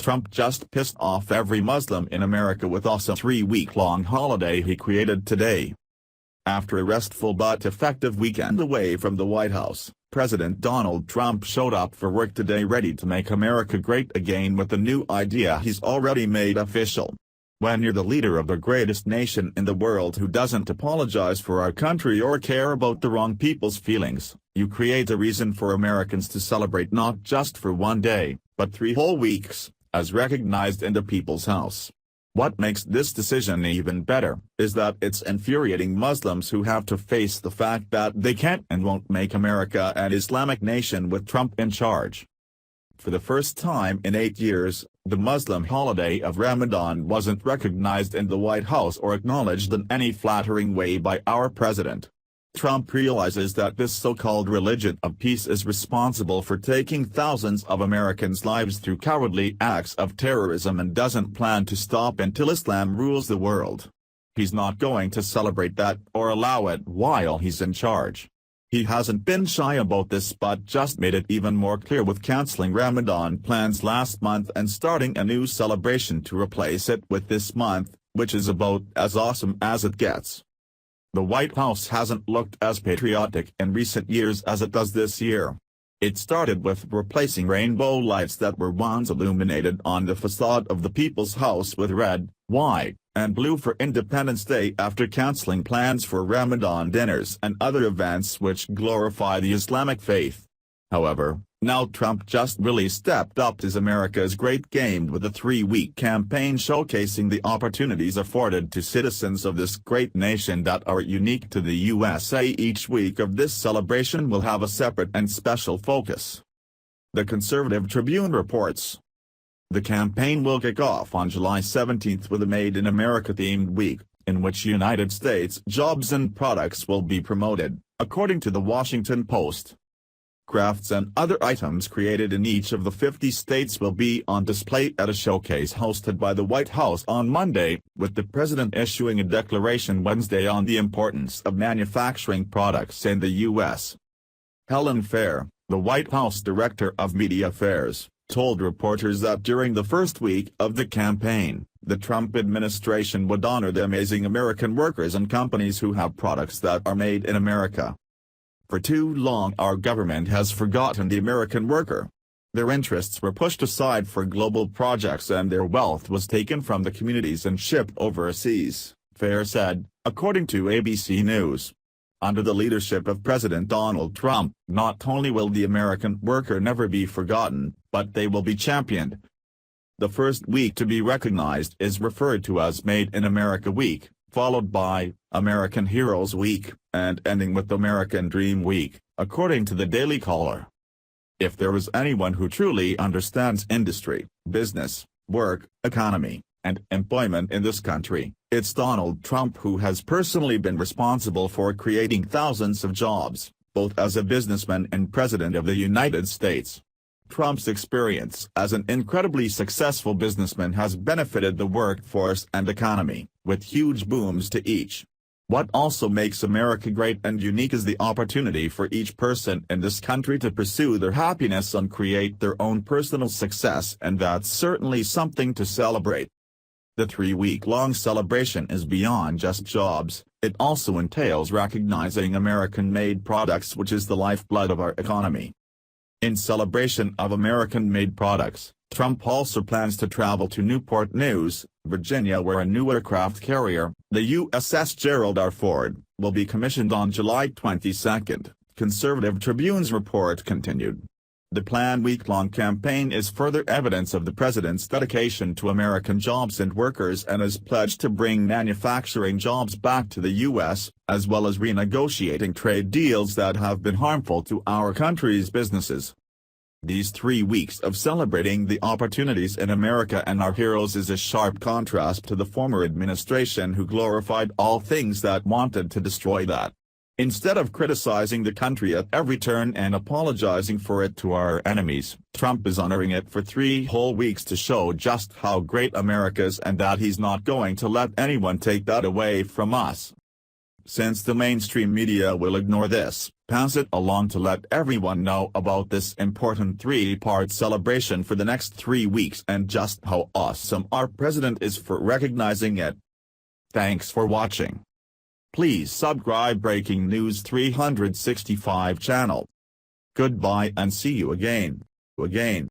Trump just pissed off every Muslim in America with awesome 3-week-long holiday he created today. After a restful but effective weekend away from the White House, President Donald Trump showed up for work today ready to make America great again with a new idea he's already made official. When you're the leader of the greatest nation in the world who doesn't apologize for our country or care about the wrong people's feelings, you create a reason for Americans to celebrate not just for one day, but 3 whole weeks, as recognized in the People's House. What makes this decision even better, is that it's infuriating Muslims who have to face the fact that they can't and won't make America an Islamic nation with Trump in charge. For the first time in 8 years, the Muslim holiday of Ramadan wasn't recognized in the White House or acknowledged in any flattering way by our president. Trump realizes that this so-called religion of peace is responsible for taking thousands of Americans' lives through cowardly acts of terrorism and doesn't plan to stop until Islam rules the world. He's not going to celebrate that or allow it while he's in charge. He hasn't been shy about this but just made it even more clear with canceling Ramadan plans last month and starting a new celebration to replace it with this month, which is about as awesome as it gets. The White House hasn't looked as patriotic in recent years as it does this year. It started with replacing rainbow lights that were once illuminated on the facade of the People's House with red, white, and blue for Independence Day after canceling plans for Ramadan dinners and other events which glorify the Islamic faith. However, now Trump just really stepped up his America's Great Game with a 3-week campaign showcasing the opportunities afforded to citizens of this great nation that are unique to the USA. Each week of this celebration will have a separate and special focus. The Conservative Tribune reports. The campaign will kick off on July 17 with a Made in America-themed week, in which United States jobs and products will be promoted, according to the Washington Post. Crafts and other items created in each of the 50 states will be on display at a showcase hosted by the White House on Monday, with the president issuing a declaration Wednesday on the importance of manufacturing products in the U.S. Helen Fair, the White House Director of Media Affairs, told reporters that during the first week of the campaign, the Trump administration would honor the amazing American workers and companies who have products that are made in America. For too long our government has forgotten the American worker. Their interests were pushed aside for global projects and their wealth was taken from the communities and shipped overseas, Fair said, according to ABC News. Under the leadership of President Donald Trump, not only will the American worker never be forgotten, but they will be championed. The first week to be recognized is referred to as Made in America Week, followed by American Heroes Week, and ending with American Dream Week, according to the Daily Caller. If there is anyone who truly understands industry, business, work, economy, and employment in this country, it's Donald Trump, who has personally been responsible for creating thousands of jobs, both as a businessman and President of the United States. Trump's experience as an incredibly successful businessman has benefited the workforce and economy, with huge booms to each. What also makes America great and unique is the opportunity for each person in this country to pursue their happiness and create their own personal success, and that's certainly something to celebrate. The 3-week-long celebration is beyond just jobs, it also entails recognizing American-made products, which is the lifeblood of our economy. In celebration of American-made products, Trump also plans to travel to Newport News, Virginia, where a new aircraft carrier, the USS Gerald R. Ford, will be commissioned on July 22, Conservative Tribune's report continued. The planned week-long campaign is further evidence of the president's dedication to American jobs and workers and his pledge to bring manufacturing jobs back to the U.S., as well as renegotiating trade deals that have been harmful to our country's businesses. These 3 weeks of celebrating the opportunities in America and our heroes is a sharp contrast to the former administration, who glorified all things that wanted to destroy that. Instead of criticizing the country at every turn and apologizing for it to our enemies, Trump is honoring it for 3 whole weeks to show just how great America is and that he's not going to let anyone take that away from us. Since the mainstream media will ignore this, pass it along to let everyone know about this important three-part celebration for the next 3 weeks and just how awesome our president is for recognizing it. Thanks for watching. Please subscribe Breaking News 365 channel. Goodbye and see you again.